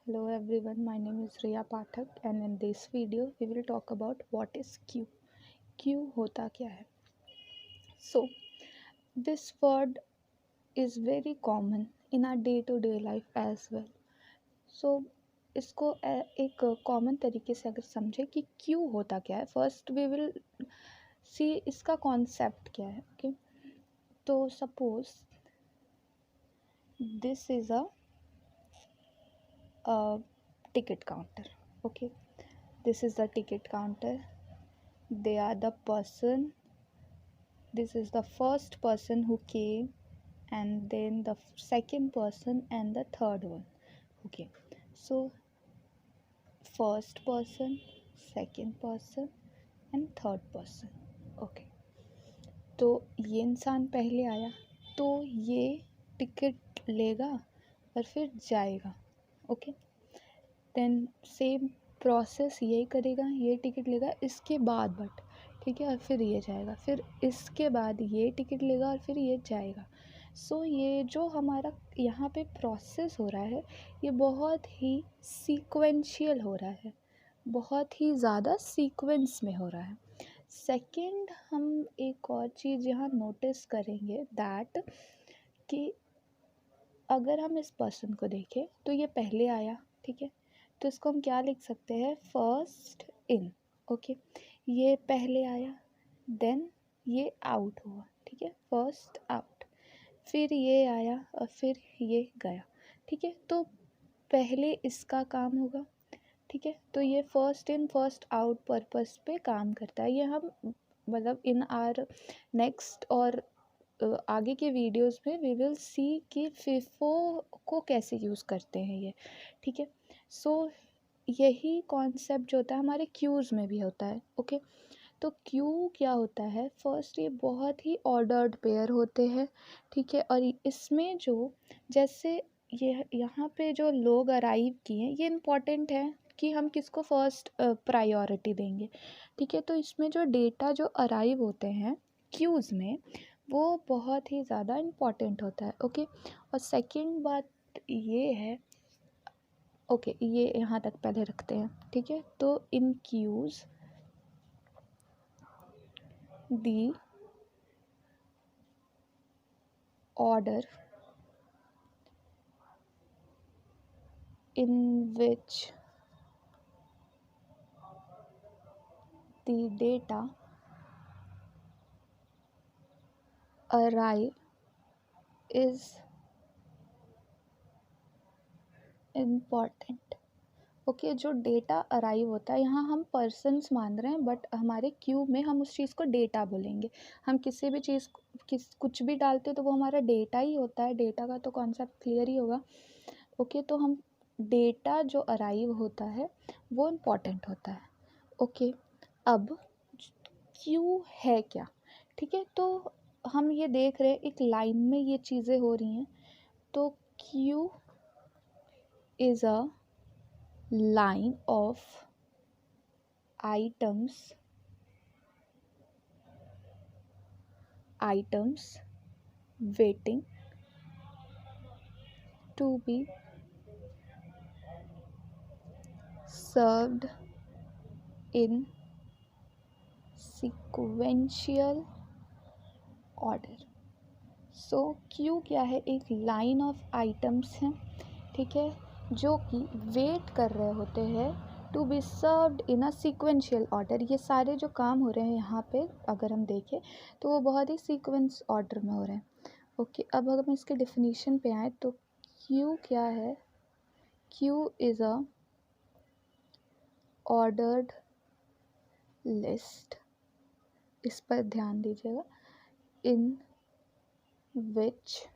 Hello everyone, my name is Riya Pathak and in this video we will talk about what is queue. Queue होता क्या है? So this word is very common in our day-to-day life as well. So इसको एक common तरीके से अगर समझे कि क्यू होता क्या है, फर्स्ट वी विल सी इसका कॉन्सेप्ट क्या है. ओके, तो suppose this is a ticket counter. Okay, this is the ticket counter. They are the person. This is the first person who came, and then the second person and the third one. Okay, so first person, second person and third person. Okay, तो ये इंसान पहले आया तो ये ticket लेगा और फिर जाएगा. ओके, देन सेम प्रोसेस यही करेगा, ये टिकट लेगा इसके बाद बट ठीक है, और फिर ये जाएगा, फिर इसके बाद ये टिकट लेगा और फिर ये जाएगा. सो ये जो हमारा यहाँ पे प्रोसेस हो रहा है ये बहुत ही सीक्वेंशियल हो रहा है, बहुत ही ज़्यादा सीक्वेंस में हो रहा है. सेकंड, हम एक और चीज़ यहाँ नोटिस करेंगे दैट कि अगर हम इस पर्सन को देखें तो ये पहले आया, ठीक है, तो इसको हम क्या लिख सकते हैं, फर्स्ट इन. ओके, ये पहले आया देन ये आउट हुआ, ठीक है, फर्स्ट आउट. फिर ये आया और फिर ये गया, ठीक है, तो पहले इसका काम होगा, ठीक है, तो ये first in first out purpose पे काम करता है. ये हम मतलब इन आर नेक्स्ट और आगे के वीडियोस में वी विल सी कि फिफो को कैसे यूज़ करते हैं ये, ठीक है. सो यही कॉन्सेप्ट जो होता है हमारे क्यूज़ में भी होता है. ओके, तो क्यू क्या होता है, फर्स्ट ये बहुत ही ऑर्डर्ड पेयर होते हैं, ठीक है, और इसमें जो जैसे ये यहाँ पे जो लोग अराइव किए ये इम्पॉर्टेंट है कि हम किसको फर्स्ट प्रायोरिटी देंगे, ठीक है. तो इसमें जो डेटा जो अराइव होते हैं क्यूज़ में वो बहुत ही ज़्यादा इम्पॉर्टेंट होता है. ओके, और सेकंड बात ये है, ओके ये यहाँ तक पहले रखते हैं, ठीक है. तो in queues the order in which the data arrive is important. Okay, जो डेटा अराइव होता है यहाँ हम पर्सन्स मान रहे हैं बट हमारे क्यू में हम उस चीज़ को डेटा बोलेंगे. हम किसी भी चीज़ कुछ भी डालते हैं तो वो हमारा डेटा ही होता है. डेटा का तो कॉन्सेप्ट क्लियर ही होगा. ओके, तो हम डेटा जो अराइव होता है वो इम्पॉर्टेंट होता है. ओके, अब क्यू है क्या, ठीक है, तो हम ये देख रहे हैं एक लाइन में ये चीज़ें हो रही हैं. तो Q is a line of items waiting to be served in sequential order. So Q क्या है, एक लाइन ऑफ आइटम्स हैं, ठीक है, जो कि वेट कर रहे होते हैं to be served in a sequential order. ये सारे जो काम हो रहे हैं यहाँ पे अगर हम देखें तो वो बहुत ही सीक्वेंस ऑर्डर में हो रहे हैं. ओके, अब अगर हम इसके डेफिनेशन पे आए तो क्यू क्या है, Q is a ordered list, इस पर ध्यान दीजिएगा, इन विच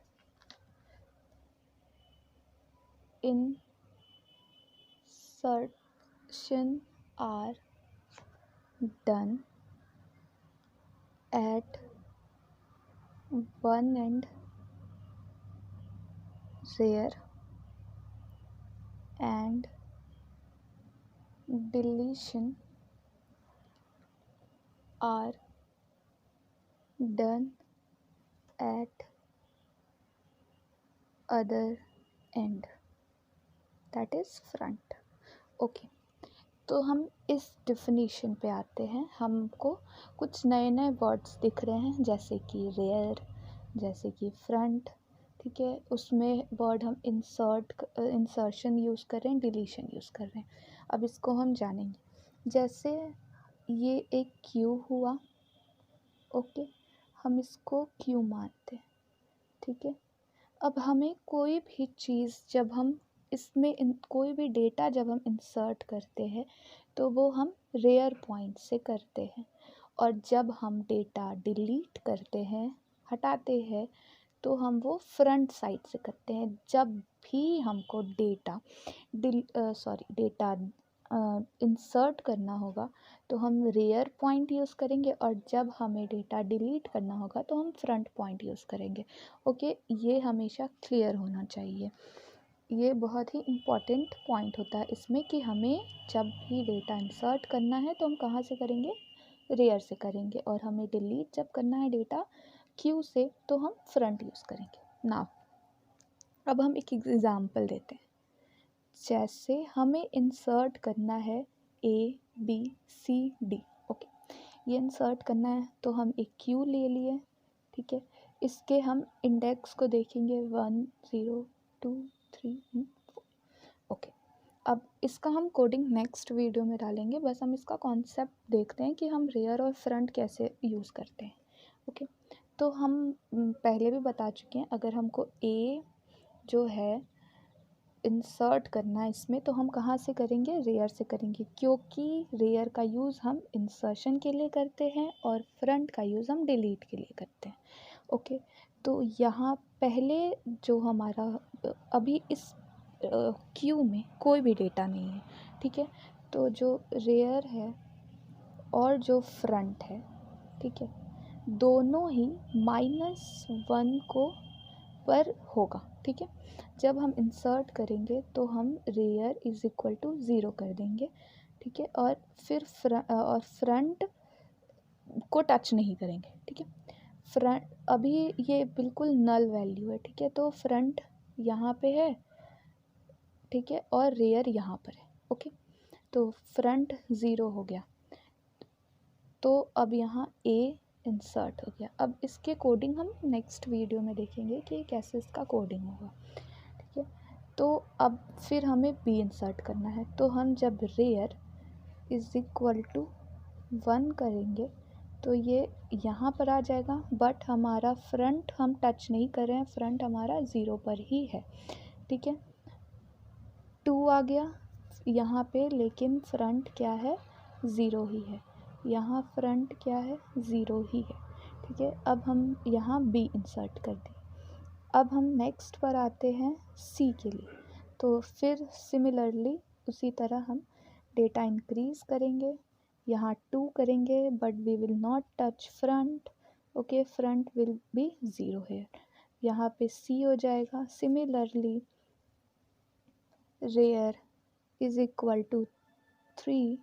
insertion are done at one end where and deletion are done at other end. That is front. Okay, तो हम इस डिफिनीशन पे आते हैं। हमको कुछ नए नए वर्ड्स दिख रहे हैं, जैसे कि रेयर, जैसे कि फ्रंट, ठीक है। उसमें वर्ड हम इंसर्शन यूज़ कर रहे हैं, डिलीशन यूज़ कर रहे हैं। अब इसको हम जानेंगे। जैसे ये एक क्यू हुआ, ओके, हम इसको क्यू मानते हैं, ठीक है। अब हमें कोई भी चीज़ जब हम इसमें कोई भी डेटा जब हम इंसर्ट करते हैं तो वो हम रेयर पॉइंट से करते हैं, और जब हम डेटा डिलीट करते हैं, हटाते हैं, तो हम वो फ्रंट साइड से करते हैं। जब भी हमको डेटा इंसर्ट करना होगा तो हम रेयर पॉइंट यूज़ करेंगे, और जब हमें डेटा डिलीट करना होगा तो हम फ्रंट पॉइंट यूज़ करेंगे। ओके, ये हमेशा क्लियर होना चाहिए। ये बहुत ही इम्पॉर्टेंट पॉइंट होता है इसमें कि हमें जब भी डेटा इंसर्ट करना है तो हम कहाँ से करेंगे, रेयर से करेंगे, और हमें डिलीट जब करना है डेटा क्यू से तो हम फ्रंट यूज़ करेंगे। नाउ अब हम एक एग्ज़ाम्पल देते हैं। जैसे हमें इंसर्ट करना है ABCD, ओके, ये इंसर्ट करना है तो हम एक क्यू ले लिए, ठीक है। इसके हम इंडेक्स को देखेंगे 1 0 2 3 4, ओके। अब इसका हम कोडिंग नेक्स्ट वीडियो में डालेंगे, बस हम इसका कॉन्सेप्ट देखते हैं कि हम रेयर और फ्रंट कैसे यूज़ करते हैं। ओके, तो हम पहले भी बता चुके हैं, अगर हमको A जो है इंसर्ट करना है इसमें तो हम कहाँ से करेंगे, रेयर से करेंगे, क्योंकि रेयर का यूज़ हम इंसर्शन के लिए करते हैं और फ्रंट का यूज़ हम डिलीट के लिए करते हैं। ओके, तो यहाँ पहले जो हमारा अभी इस क्यू में कोई भी डेटा नहीं है, ठीक है। तो जो रेयर है और जो फ्रंट है, ठीक है, दोनों ही -1 को पर होगा, ठीक है। जब हम इंसर्ट करेंगे तो हम रेयर इज़ इक्वल टू 0 कर देंगे, ठीक है, और फिर फ्रंट को टच नहीं करेंगे, ठीक है। फ्रंट अभी ये बिल्कुल नल वैल्यू है, ठीक है, तो फ्रंट यहाँ पे है, ठीक है, और रेयर यहाँ पर है, ओके। तो फ्रंट 0 हो गया, तो अब यहाँ A इंसर्ट हो गया। अब इसके कोडिंग हम नेक्स्ट वीडियो में देखेंगे कि कैसे इसका कोडिंग होगा, ठीक है। तो अब फिर हमें B इंसर्ट करना है, तो हम जब रेयर इज़ इक्वल टू 1 करेंगे तो ये यहाँ पर आ जाएगा, बट हमारा फ्रंट हम टच नहीं कर रहे हैं, फ्रंट हमारा 0 पर ही है, ठीक है। 2 आ गया यहाँ पे, लेकिन फ्रंट क्या है, 0 ही है। यहाँ फ्रंट क्या है, 0 ही है, ठीक है। अब हम यहाँ B इंसर्ट कर दें। अब हम नेक्स्ट पर आते हैं C के लिए, तो फिर सिमिलरली उसी तरह हम डेटा इंक्रीज़ करेंगे, यहाँ 2 करेंगे, but we will not touch front, okay, front will be 0 है। यहाँ पे C हो जाएगा। Similarly rear is equal to 3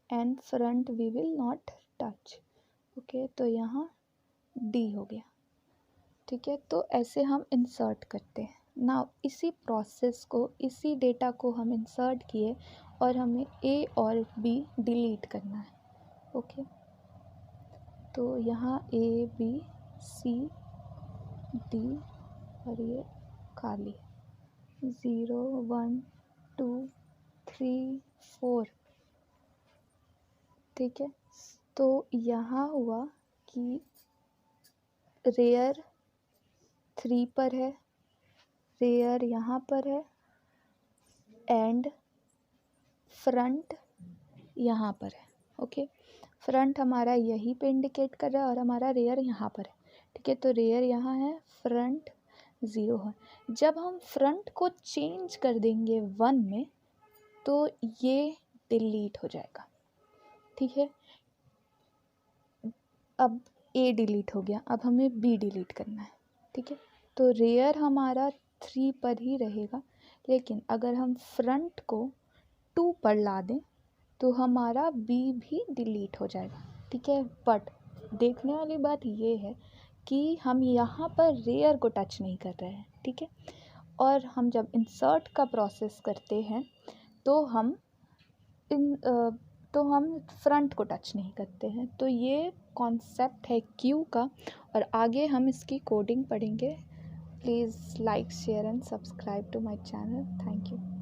and front we will not touch, okay, तो यहाँ D हो गया, ठीक है। तो ऐसे हम इंसर्ट करते हैं। नाउ इसी प्रोसेस को, इसी डेटा को हम इंसर्ट किए और हमें A और B डिलीट करना है, ओके। तो यहाँ A B C D और ये खाली 0 1 2 3 4, ठीक है। तो यहाँ हुआ कि रेयर 3 पर है, रेयर यहाँ पर है, एंड फ्रंट यहाँ पर है, ओके। फ्रंट हमारा यहीं पे इंडिकेट कर रहा है और हमारा रेयर यहाँ पर है, ठीक है। तो रेयर यहाँ है, फ्रंट 0 है। जब हम फ्रंट को चेंज कर देंगे 1 में तो ये डिलीट हो जाएगा, ठीक है। अब A डिलीट हो गया, अब हमें B डिलीट करना है, ठीक है। तो रेयर हमारा 3 पर ही रहेगा, लेकिन अगर हम फ्रंट को 2 पर ला दें तो हमारा B भी डिलीट हो जाएगा, ठीक है। बट देखने वाली बात ये है कि हम यहाँ पर रेयर को टच नहीं कर रहे हैं, ठीक है। और हम जब इंसर्ट का प्रोसेस करते हैं तो हम फ्रंट को टच नहीं करते हैं। तो ये कॉन्सेप्ट है क्यू का, और आगे हम इसकी कोडिंग पढ़ेंगे। Please like, share and subscribe to my channel. Thank you.